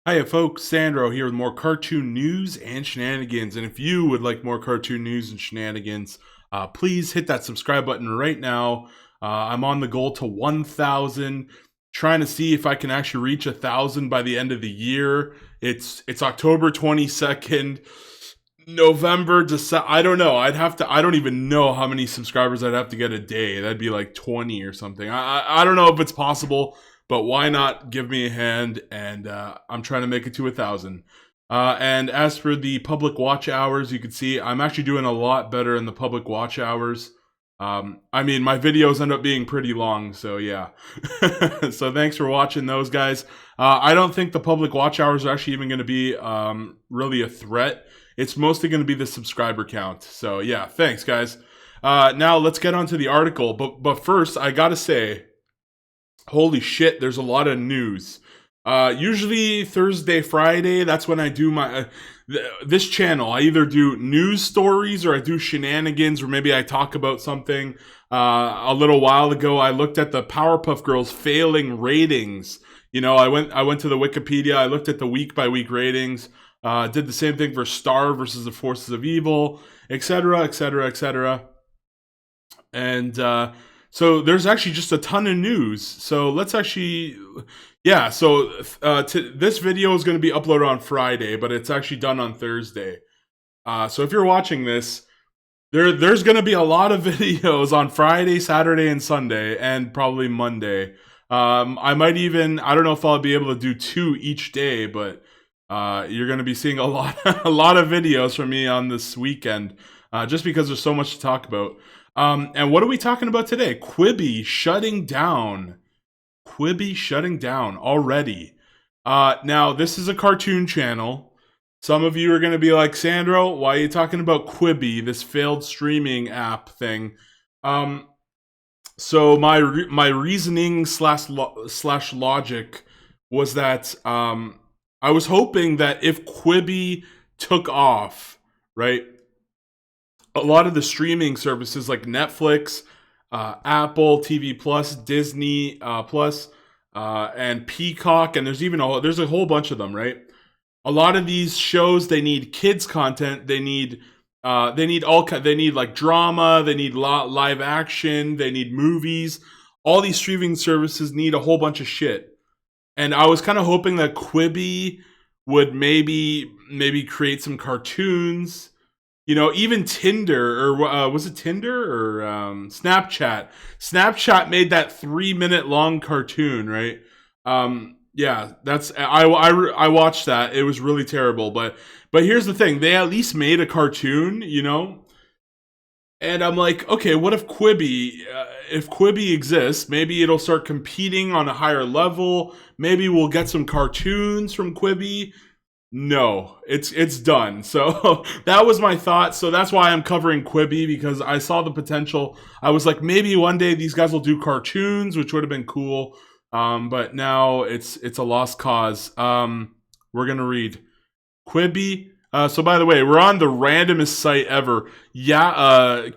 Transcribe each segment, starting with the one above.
Hiya folks, Sandro here with more cartoon news and shenanigans. And if you would like more cartoon news and shenanigans, please hit that subscribe button right now. I'm on the goal to 1,000, trying to see if I can actually reach 1,000 by the end of the year. It's October 22nd, November, December. I don't know. I don't even know how many subscribers I'd have to get a day. That'd be like 20 or something. I don't know if it's possible, but why not give me a hand? And I'm trying to make it to 1,000. And as for the public watch hours, you can see I'm actually doing a lot better in the public watch hours. I mean, my videos end up being pretty long, so yeah. So thanks for watching those, guys. I don't think the public watch hours are actually even going to be really a threat. It's mostly going to be the subscriber count. So yeah, thanks, guys. Now let's get on to the article. But first, I gotta say, holy shit, there's a lot of news. Usually Thursday, Friday, that's when I do my this channel. I either do news stories or I do shenanigans, or maybe I talk about something. A little while ago, I looked at the Powerpuff Girls failing ratings. You know, I went to the Wikipedia. I looked at the week by week ratings. Did the same thing for Star versus the Forces of Evil, etc., etc., etc. And so there's actually just a ton of news. So let's actually, yeah. So this video is going to be uploaded on Friday, but it's actually done on Thursday. So if you're watching this, there's going to be a lot of videos on Friday, Saturday, and Sunday, and probably Monday. I might even, I don't know if I'll be able to do 2 each day, but you're going to be seeing a lot of videos from me on this weekend, just because there's so much to talk about. And what are we talking about today? Quibi shutting down. Quibi shutting down already. Now, this is a cartoon channel. Some of you are going to be like, Sandro, why are you talking about Quibi, this failed streaming app thing? So my reasoning slash logic was that I was hoping that if Quibi took off, right, a lot of the streaming services like Netflix, Apple TV Plus, Disney Plus, and Peacock, and there's a whole bunch of them, right? A lot of these shows, they need kids content. They need like drama. They need live action. They need movies. All these streaming services need a whole bunch of shit. And I was kind of hoping that Quibi would maybe create some cartoons. You know, even Tinder, or was it Tinder or Snapchat? Snapchat made that 3-minute long cartoon, right? Yeah, that's I watched that. It was really terrible, but here's the thing: they at least made a cartoon, you know. And I'm like, okay, what if Quibi exists? Maybe it'll start competing on a higher level. Maybe we'll get some cartoons from Quibi. No, it's done. So that was my thought. So that's why I'm covering Quibi, because I saw the potential. I was like, maybe one day these guys will do cartoons, which would have been cool. But now it's a lost cause. We're gonna read Quibi. So by the way, we're on the randomest site ever. Yeah.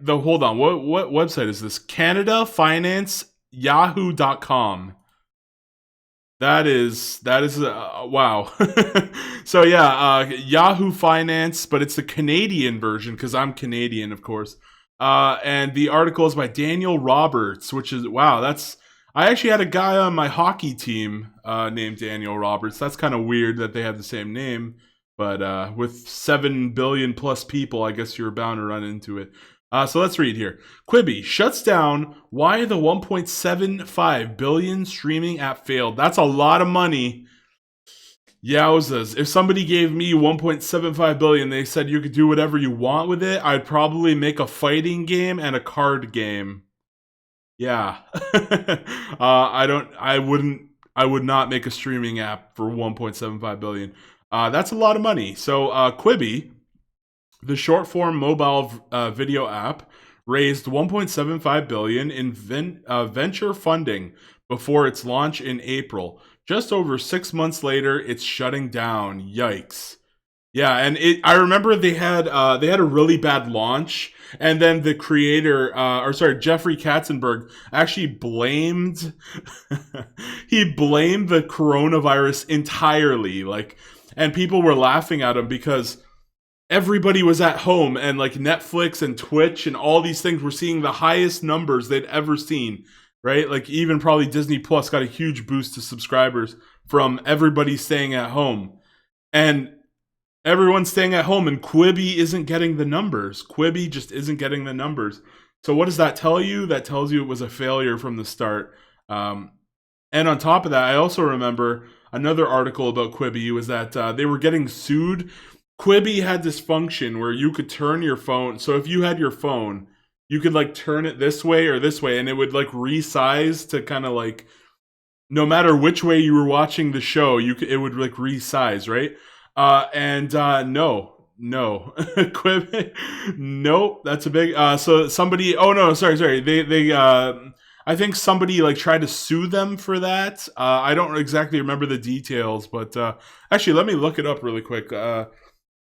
Hold on. What website is this? Canada Finance Yahoo.com. That is wow. So yeah, Yahoo Finance, but it's the Canadian version because I'm Canadian, of course. And the article is by Daniel Roberts, which is wow. I actually had a guy on my hockey team named Daniel Roberts. That's kind of weird that they have the same name, but with 7 billion plus people, I guess you're bound to run into it. So let's read here. Quibi shuts down why the 1.75 billion streaming app failed. That's a lot of money. Yowzas. If somebody gave me 1.75 billion, they said you could do whatever you want with it, I'd probably make a fighting game and a card game. Yeah. I would not make a streaming app for 1.75 billion. That's a lot of money. So Quibi, the short-form mobile video app, raised $1.75 billion in venture funding before its launch in April. Just over 6 months later, it's shutting down. Yikes. Yeah, and I remember they had a really bad launch, and then the creator, or sorry, Jeffrey Katzenberg actually blamed he blamed the coronavirus entirely, like, and people were laughing at him because everybody was at home, and like Netflix and Twitch and all these things were seeing the highest numbers they'd ever seen, right? Like even probably Disney Plus got a huge boost to subscribers from everybody staying at home. And everyone's staying at home, and Quibi isn't getting the numbers. Quibi just isn't getting the numbers. So what does that tell you? That tells you it was a failure from the start. Um, and on top of that, I also remember another article about Quibi was that they were getting sued. Quibi had this function where you could turn your phone. So if you had your phone, you could like turn it this way or this way, and it would like resize to kind of like, no matter which way you were watching the show, it would like resize, right? No, Quibi, nope. That's a big. So somebody. Oh no, sorry. They. I think somebody like tried to sue them for that. I don't exactly remember the details, but actually, let me look it up really quick.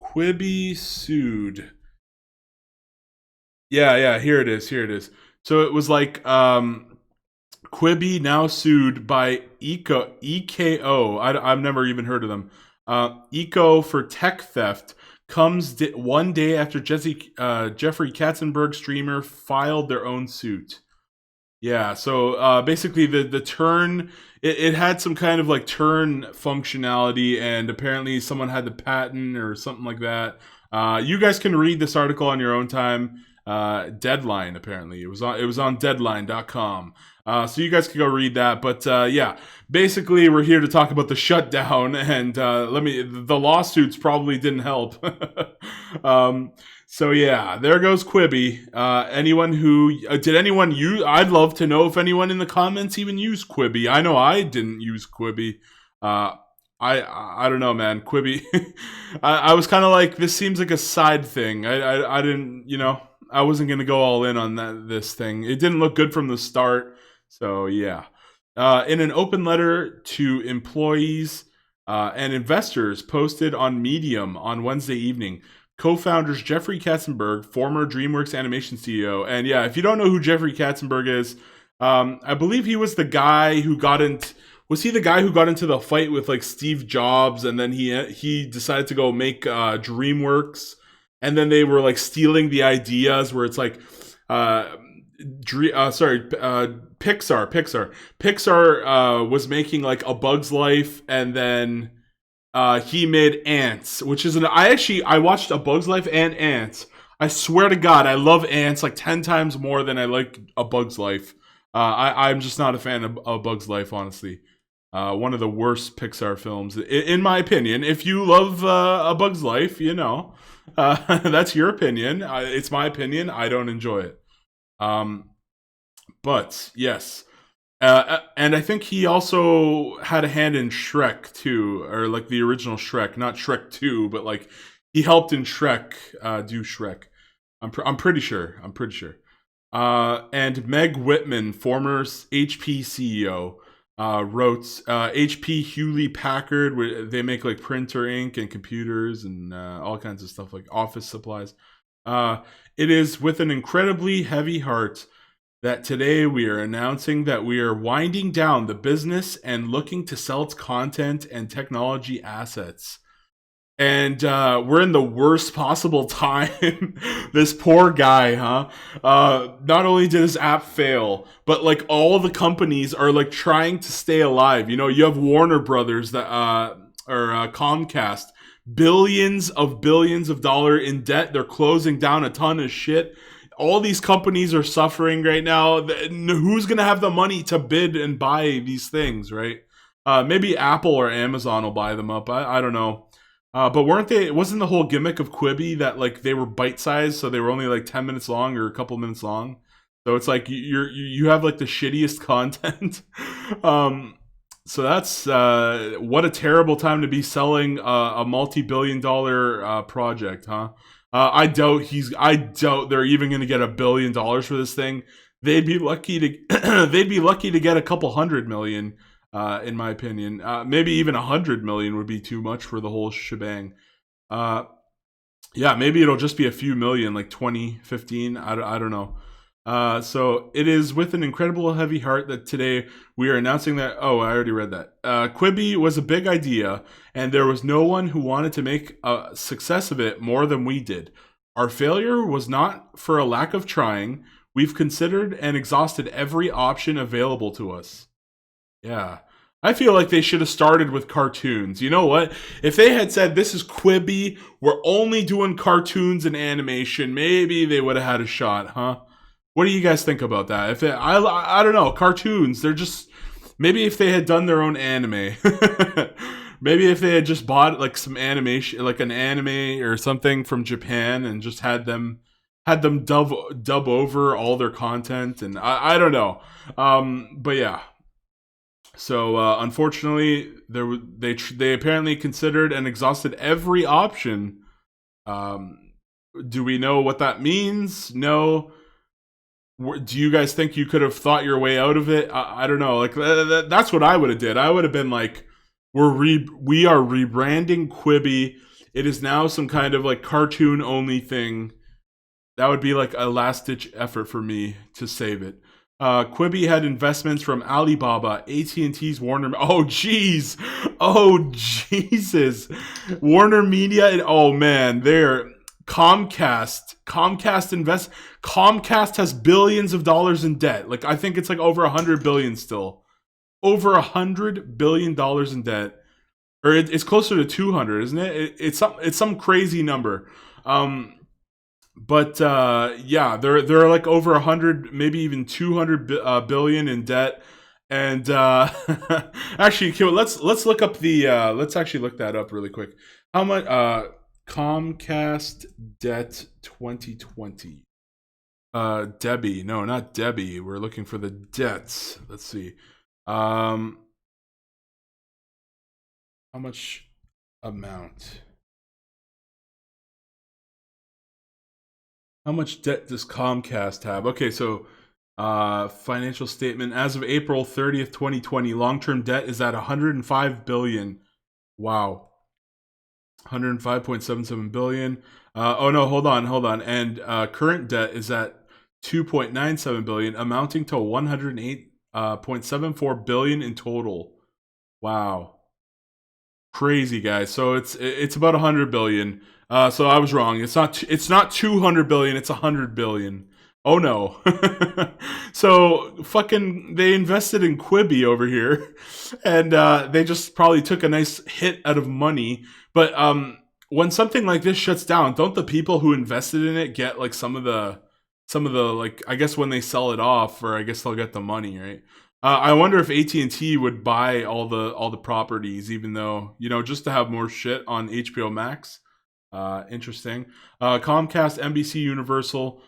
Quibi sued. Yeah. Here it is. So it was like Quibi now sued by EKO. I've never even heard of them. EKO for tech theft comes one day after Jeffrey Katzenberg streamer filed their own suit. Yeah, so basically the turn, it had some kind of like turn functionality, and apparently someone had the patent or something like that. You guys can read this article on your own time. Deadline, apparently it was on deadline.com. So you guys can go read that. But yeah, basically we're here to talk about the shutdown, and the lawsuits probably didn't help. So yeah, there goes Quibi. Anyone who did anyone use? I'd love to know if anyone in the comments even used Quibi. I know I didn't use Quibi. I don't know, man. Quibi. I was kind of like, this seems like a side thing. I didn't, I wasn't gonna go all in on this thing. It didn't look good from the start. So yeah. In an open letter to employees and investors posted on Medium on Wednesday evening, co-founders Jeffrey Katzenberg, former DreamWorks Animation CEO, and yeah, if you don't know who Jeffrey Katzenberg is, I believe he was the guy who got into. Was he the guy who got into the fight with like Steve Jobs, and then he decided to go make DreamWorks, and then they were like stealing the ideas where it's like, Pixar was making like A Bug's Life, and then he made Ants, which is I watched A Bug's Life and Ants. I swear to God, I love Ants like 10 times more than I like A Bug's Life. I'm just not a fan of A Bug's Life, honestly. One of the worst Pixar films, in my opinion. If you love A Bug's Life, that's your opinion. It's my opinion. I don't enjoy it. But yes. And I think he also had a hand in Shrek too, or like the original Shrek, not Shrek 2, but like he helped in Shrek do Shrek. I'm pretty sure. And Meg Whitman, former HP CEO, wrote HP Hewlett Packard, where they make like printer ink and computers and all kinds of stuff like office supplies. It is with an incredibly heavy heart that today we are announcing that we are winding down the business and looking to sell its content and technology assets. And we're in the worst possible time. This poor guy, huh? Not only did his app fail, but like all the companies are like trying to stay alive. You have Warner Brothers that or Comcast, billions of dollars in debt. They're closing down a ton of shit. All these companies are suffering right now. Who's gonna have the money to bid and buy these things, right? Maybe Apple or Amazon will buy them up. I don't know. But wasn't the whole gimmick of Quibi that like they were bite-sized, so they were only like 10 minutes long or a couple minutes long? So it's like you have like the shittiest content. So that's what a terrible time to be selling a multi-billion-dollar project, huh? I doubt they're even going to get $1 billion for this thing. They'd be lucky to get a couple $100 million. In my opinion, maybe even $100 million would be too much for the whole shebang. Uh, yeah, maybe it'll just be a few million, like 2015. I don't know. So it is with an incredible heavy heart that today we are announcing that. Oh, I already read that. Quibi was a big idea, and there was no one who wanted to make a success of it more than we did. Our failure was not for a lack of trying. We've considered and exhausted every option available to us. Yeah. I feel like they should have started with cartoons. You know what? If they had said, this is Quibi, we're only doing cartoons and animation, maybe they would have had a shot, huh? What do you guys think about that? I don't know, cartoons, they're just, maybe if they had done their own anime. Maybe if they had just bought like some animation, like an anime or something from Japan and just had them dub over all their content, and I don't know. But yeah. So unfortunately, they apparently considered and exhausted every option. Um, do we know what that means? No. Do you guys think you could have thought your way out of it? I don't know. Like that's what I would have did. I would have been like, we are rebranding Quibi. It is now some kind of like cartoon only thing. That would be like a last ditch effort for me to save it. Quibi had investments from Alibaba, AT&T's Warner. Oh, jeez. Oh, Jesus. Warner Media. Oh, man. They're Comcast. Comcast has billions of dollars in debt. Like, I think it's like over 100 billion still. Over $100 billion in debt. Or it's closer to 200, isn't it? It's some crazy number. But yeah, they're like over 100, maybe even 200 billion in debt. And actually, let's look up the let's actually look that up really quick. How much Comcast debt 2020? Debbie, no, not Debbie. We're looking for the debts. Let's see. How much amount? How much debt does Comcast have? Okay, so financial statement as of April 30th, 2020, long-term debt is at 105 billion. Wow. 105.77 billion. Oh no, hold on. And current debt is at 2.97 billion, amounting to 108.74 billion in total. Wow. Crazy, guys. So it's about 100 billion. So I was wrong. It's not 200 billion. It's 100 billion. Oh no. So fucking they invested in Quibi over here, and they just probably took a nice hit out of money. But when something like this shuts down, don't the people who invested in it get like some of the like, I guess when they sell it off, or I guess they'll get the money, right? I wonder if AT&T would buy all the properties, even though, just to have more shit on HBO Max. Interesting. Comcast, NBC Universal,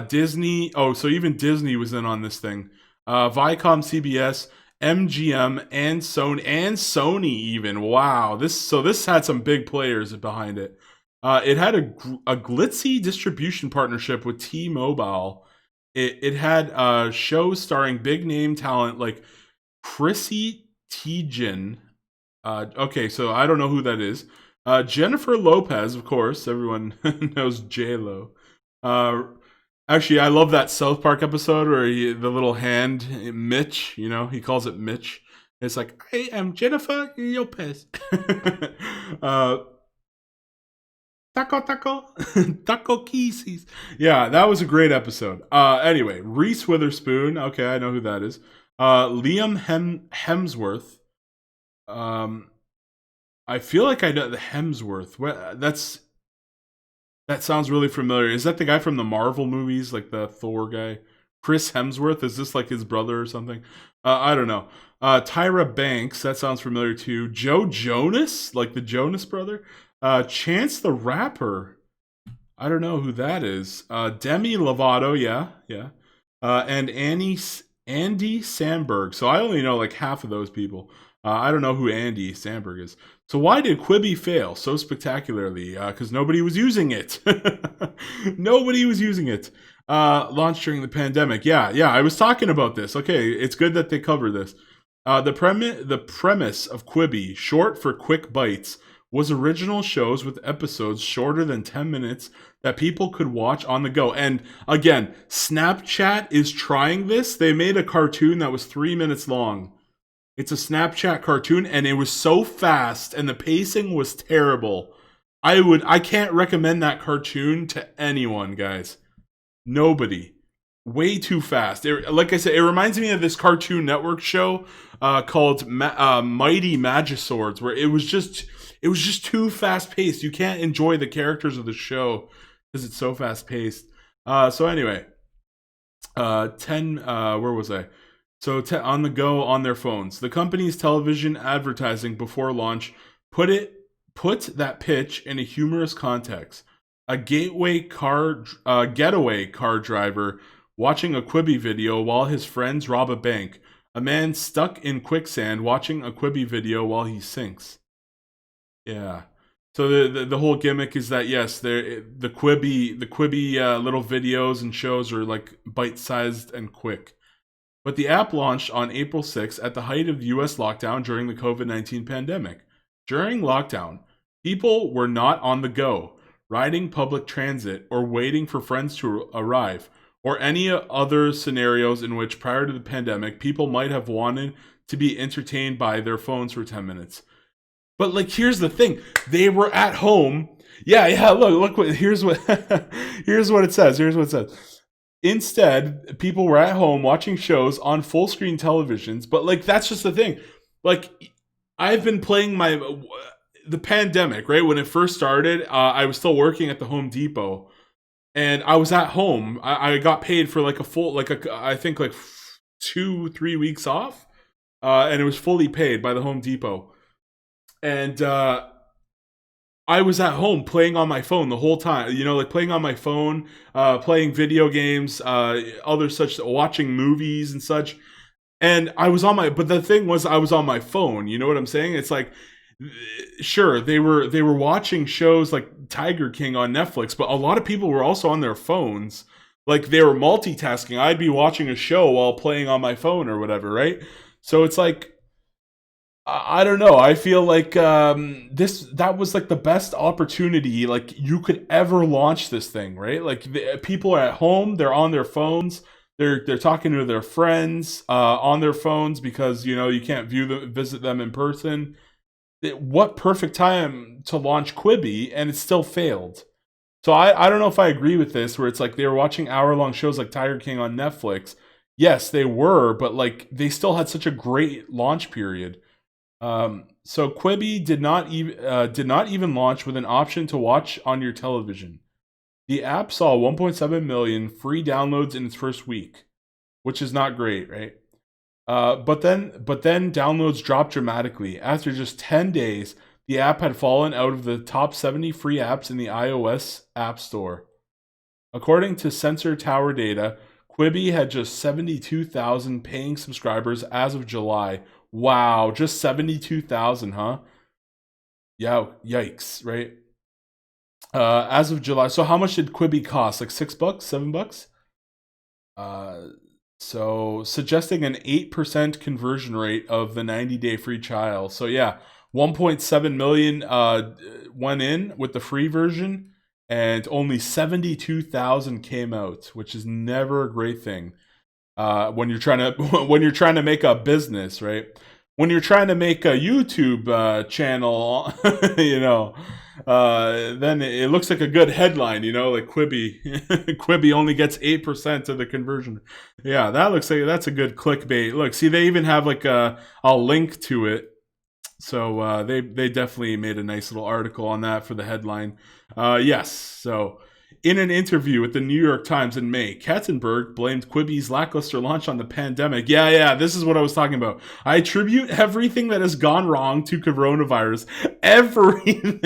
Disney. Oh, so even Disney was in on this thing. Viacom, CBS, MGM, and Sony even. Wow. This had some big players behind it. It had a glitzy distribution partnership with T-Mobile. It had shows starring big name talent like Chrissy Teigen. Okay, so I don't know who that is. Jennifer Lopez, of course. Everyone knows J-Lo. Actually, I love that South Park episode where the little hand, Mitch, he calls it Mitch. It's like, I am Jennifer Lopez. Taco, taco kisses. Yeah, that was a great episode. Anyway, Reese Witherspoon. Okay, I know who that is. Liam Hemsworth. I feel like I know the Hemsworth. That sounds really familiar. Is that the guy from the Marvel movies, like the Thor guy? Chris Hemsworth? Is this like his brother or something? I don't know. Tyra Banks. That sounds familiar too. Joe Jonas, like the Jonas brother. Chance the Rapper. I don't know who that is. Demi Lovato, yeah. And Andy Samberg. So I only know like half of those people. I don't know who Andy Samberg is. So why did Quibi fail so spectacularly? Because nobody was using it. Nobody was using it. Launched during the pandemic. Yeah, I was talking about this. Okay, it's good that they cover this. The premise of Quibi, short for quick bites, was original shows with episodes shorter than 10 minutes that people could watch on the go. And again, Snapchat is trying this. They made a cartoon that was 3 minutes long. It's a Snapchat cartoon, and it was so fast, and the pacing was terrible. I can't recommend that cartoon to anyone, guys. Nobody. Way too fast. Like I said, it reminds me of this Cartoon Network show called Mighty Magiswords, where it was just too fast paced. You can't enjoy the characters of the show because it's so fast paced. So anyway, 10. Where was I? So on the go on their phones. The company's television advertising before launch put that pitch in a humorous context. A getaway car driver watching a Quibi video while his friends rob a bank. A man stuck in quicksand watching a Quibi video while he sinks. Yeah. So the whole gimmick is that yes, the Quibi little videos and shows are like bite-sized and quick. But the app launched on April 6th at the height of the US lockdown during the COVID-19 pandemic. During lockdown, people were not on the go, riding public transit, or waiting for friends to arrive, or any other scenarios in which prior to the pandemic, people might have wanted to be entertained by their phones for 10 minutes. But like, here's the thing. They were at home. Yeah, look here's what here's what it says. Instead, people were at home watching shows on full screen televisions, but like that's just the thing. Like, I've been playing the pandemic, right? When it first started, I was still working at the Home Depot, and I was at home. I got paid for like a full, I think like 2-3 weeks off, and it was fully paid by the Home Depot. And I was at home playing on my phone the whole time, like playing on my phone, playing video games, other such, watching movies and such. And I was but the thing was, I was on my phone. You know what I'm saying? It's like, sure, they were watching shows like Tiger King on Netflix, but a lot of people were also on their phones. Like, they were multitasking. I'd be watching a show while playing on my phone or whatever, right? So it's like, I don't know. I feel like that was like the best opportunity like you could ever launch this thing, right? Like, people are at home, they're on their phones, they're talking to their friends on their phones because you can't visit them in person. What perfect time to launch Quibi, and it still failed. So I don't know if I agree with this, where it's like they were watching hour-long shows like Tiger King on Netflix. Yes, they were, but like they still had such a great launch period. So Quibi did not even launch with an option to watch on your television. The app saw 1.7 million free downloads in its first week, which is not great, right? But then downloads dropped dramatically. After just 10 days, the app had fallen out of the top 70 free apps in the iOS App Store. According to Sensor Tower data, Quibi had just 72,000 paying subscribers as of July. Wow, just 72,000, huh? Yeah, yikes, right? As of July. So how much did Quibi cost? Like $6, $7? So suggesting an 8% conversion rate of the 90-day free trial. So yeah, 1.7 million went in with the free version, and only 72,000 came out, which is never a great thing. When you're trying to make a business, right? When you're trying to make a YouTube channel, then it looks like a good headline, like Quibi only gets 8% of the conversion. Yeah, that looks like that's a good clickbait. Look, see, they even have like a link to it. So they definitely made a nice little article on that for the headline. Yes, so in an interview with the New York Times in May, Katzenberg blamed Quibi's lackluster launch on the pandemic. Yeah, this is what I was talking about. I attribute everything that has gone wrong to coronavirus. Everything.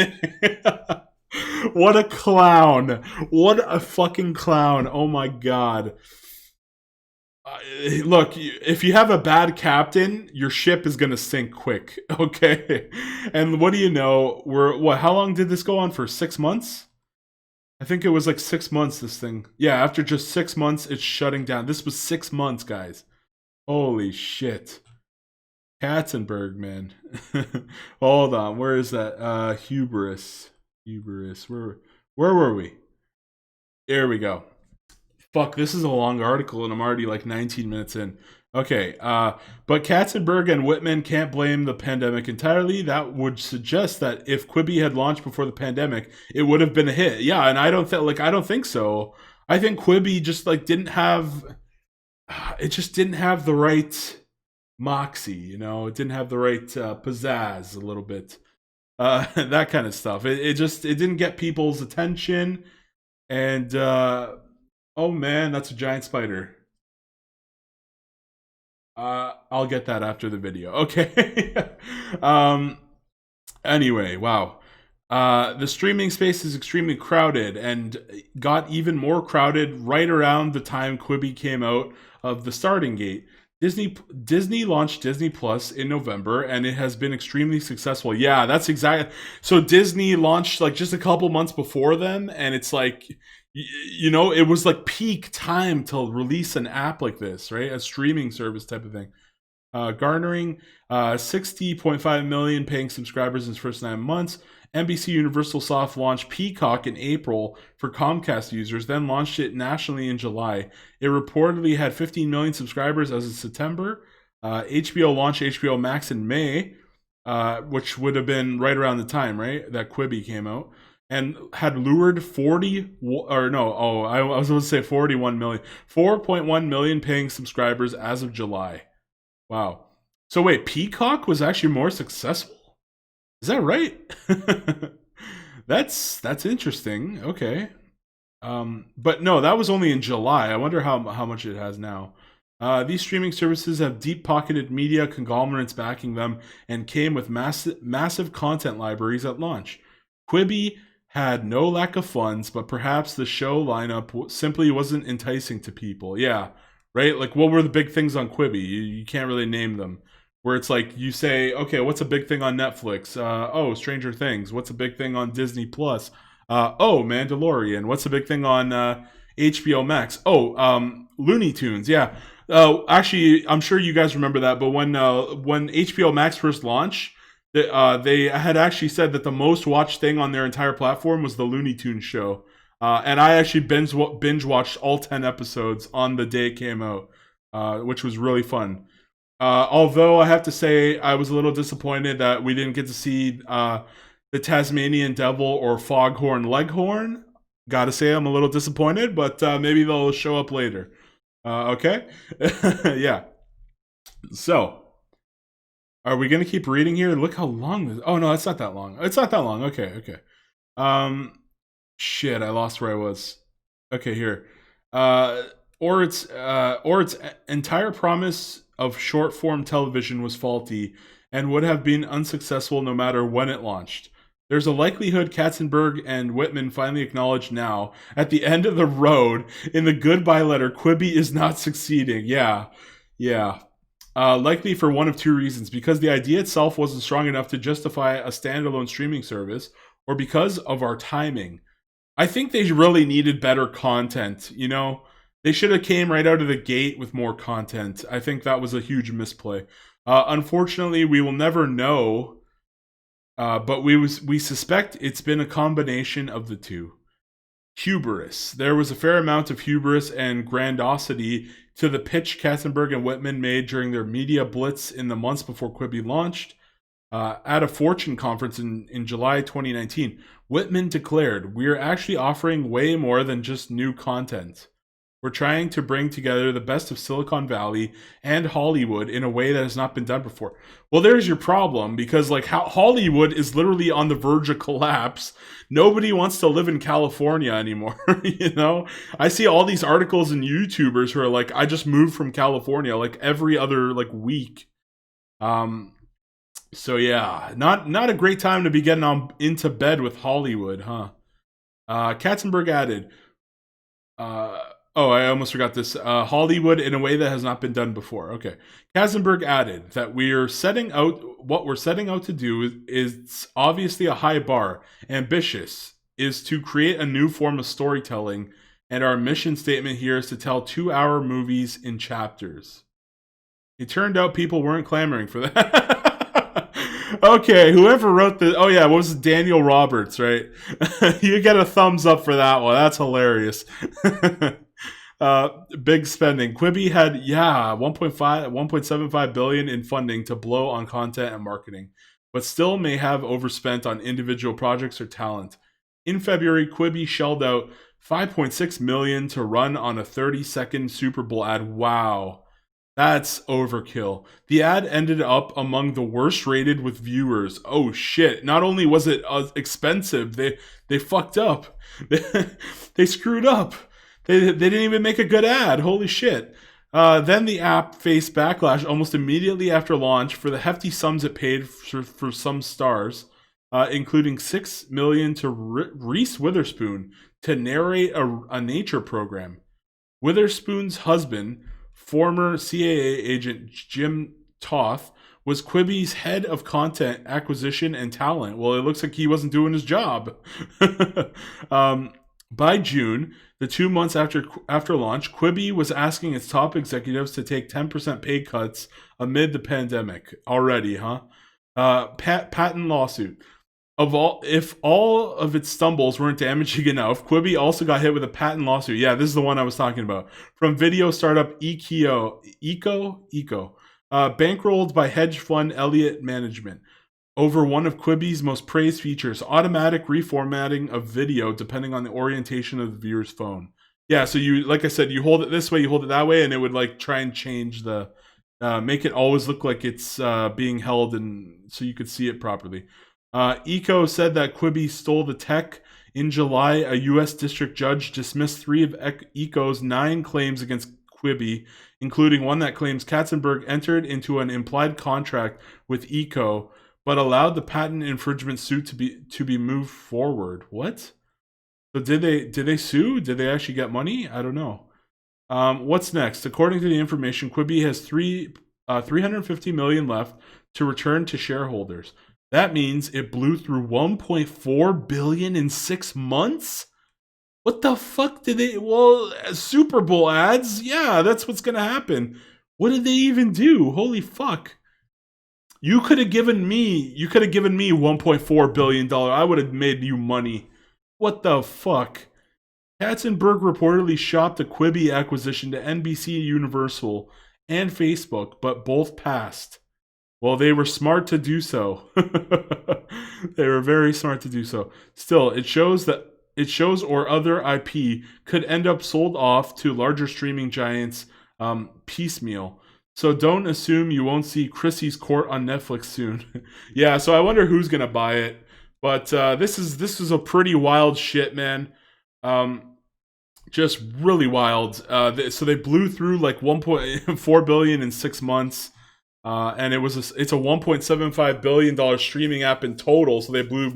What a clown. What a fucking clown. Oh my God. Look, if you have a bad captain, your ship is going to sink quick, okay? And what do you know? How long did this go on for? 6 months? I think it was like 6 months, this thing. Yeah, after just 6 months, it's shutting down. This was 6 months, guys. Holy shit. Katzenberg, man. Hold on, where is that? Hubris. Hubris. Where were we? Here we go. Fuck, this is a long article and I'm already like 19 minutes in. Okay, but Katzenberg and Whitman can't blame the pandemic entirely. That would suggest that if Quibi had launched before the pandemic, it would have been a hit. Yeah, and I don't think so. I think Quibi just like didn't have it just didn't have the right moxie, you know. It didn't have the right pizzazz a little bit. That kind of stuff. It didn't get people's attention and oh man, that's a giant spider. I'll get that after the video. Okay. um. Anyway, wow. The streaming space is extremely crowded and got even more crowded right around the time Quibi came out of the starting gate. Disney launched Disney Plus in November and it has been extremely successful. Yeah, that's exactly. So Disney launched like just a couple months before them and it's like you know, it was like peak time to release an app like this, right? A streaming service type of thing. Garnering 60.5 million paying subscribers in its first 9 months. NBC Universal Soft launched Peacock in April for Comcast users, then launched it nationally in July. It reportedly had 15 million subscribers as of September. HBO launched HBO Max in May, which would have been right around the time, right, that Quibi came out, and had lured 40, or no, oh, I was going to say 41 million, 4.1 million paying subscribers as of July. Wow. So wait, Peacock was actually more successful? Is that right? That's interesting. Okay. But no, that was only in July. I wonder how much it has now. These streaming services have deep-pocketed media conglomerates backing them and came with massive content libraries at launch. Quibi had no lack of funds, but perhaps the show lineup simply wasn't enticing to people. Yeah, right? Like, what were the big things on Quibi? You can't really name them. Where it's like you say, okay, what's a big thing on Netflix? Oh, Stranger Things. What's a big thing on Disney Plus? Oh, Mandalorian. What's a big thing on HBO Max? Oh, Looney Tunes. Yeah. Actually, I'm sure you guys remember that. But when HBO Max first launched, they had actually said that the most watched thing on their entire platform was the Looney Tunes show. And I actually binge watched all 10 episodes on the day it came out, which was really fun. Although I have to say I was a little disappointed that we didn't get to see the Tasmanian Devil or Foghorn Leghorn. Gotta say I'm a little disappointed, but maybe they'll show up later. Okay? Yeah. So, are we gonna keep reading here? Look how long this. Oh no, it's not that long. It's not that long. Okay, okay. Shit, I lost where I was. Okay, here. Or its entire promise of short form television was faulty and would have been unsuccessful no matter when it launched. There's a likelihood Katzenberg and Whitman finally acknowledge now, at the end of the road, in the goodbye letter, Quibi is not succeeding. Yeah, yeah. Likely for one of two reasons: because the idea itself wasn't strong enough to justify a standalone streaming service, or because of our timing. I think they really needed better content, you know? They should have came right out of the gate with more content. I think that was a huge misplay. Unfortunately, we will never know, but we suspect it's been a combination of the two. Hubris. There was a fair amount of hubris and grandiosity to the pitch Katzenberg and Whitman made during their media blitz in the months before Quibi launched. At a Fortune conference in July 2019, Whitman declared, "We are actually offering way more than just new content. We're trying to bring together the best of Silicon Valley and Hollywood in a way that has not been done before." Well, there's your problem, because like Hollywood is literally on the verge of collapse. Nobody wants to live in California anymore. You know, I see all these articles and YouTubers who are like, "I just moved from California," like every other like week. So yeah, not a great time to be getting on into bed with Hollywood, huh? Katzenberg added, oh, I almost forgot this. Hollywood in a way that has not been done before. Okay. Katzenberg added that what we're setting out to do is obviously a high bar. Ambitious is to create a new form of storytelling, and our mission statement here is to tell 2-hour movies in chapters. It turned out people weren't clamoring for that. Okay, whoever wrote the what was it, Daniel Roberts, right? You get a thumbs up for that one. That's hilarious. Big spending. Quibi had 1.75 billion in funding to blow on content and marketing, but still may have overspent on individual projects or talent. In February, Quibi shelled out 5.6 million to run on a 30-second Super Bowl ad. Wow. That's overkill. The ad ended up among the worst rated with viewers. Oh shit. Not only was it expensive, they fucked up. They screwed up. They didn't even make a good ad. Holy shit. Then the app faced backlash almost immediately after launch for the hefty sums it paid for some stars, including $6 million to Reese Witherspoon to narrate a nature program. Witherspoon's husband, former CAA agent Jim Toth, was Quibi's head of content acquisition and talent. Well, it looks like he wasn't doing his job. By June, the 2 months after launch, Quibi was asking its top executives to take 10% pay cuts amid the pandemic. Already, huh? Patent lawsuit. If all of its stumbles weren't damaging enough, Quibi also got hit with a patent lawsuit. Yeah, this is the one I was talking about. From video startup Eco, bankrolled by hedge fund Elliott Management, over one of Quibi's most praised features: automatic reformatting of video depending on the orientation of the viewer's phone. Yeah, so you, like I said, you hold it this way, you hold it that way, and it would like try and change the, make it always look like it's being held, and so you could see it properly. Eco said that Quibi stole the tech. In July, a U.S. district judge dismissed 3 of Eco's 9 claims against Quibi, including one that claims Katzenberg entered into an implied contract with Eco, but allowed the patent infringement suit to be moved forward. What? So did they sue? Did they actually get money? I don't know. What's next? According to the information, Quibi has 350 million left to return to shareholders. That means it blew through 1.4 billion in 6 months? What the fuck did they... Well, Super Bowl ads? Yeah, that's what's gonna happen. What did they even do? Holy fuck. You could have given me $1.4 billion. I would have made you money. What the fuck? Katzenberg reportedly shopped the Quibi acquisition to NBC Universal and Facebook, but both passed. Well, they were smart to do so. They were very smart to do so. Still, it shows or other IP could end up sold off to larger streaming giants piecemeal. So don't assume you won't see Chrissy's Court on Netflix soon. Yeah, so I wonder who's gonna buy it. But this is a pretty wild shit, man. Just really wild. So they blew through like 1.4 billion in 6 months. And it's a $1.75 billion streaming app in total, so they blew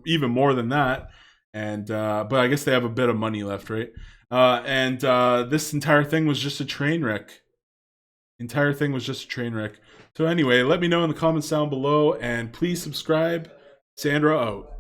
even more than that. And but I guess they have a bit of money left, right? And this entire thing was just a train wreck. So anyway, let me know in the comments down below, and please subscribe. Sandro out.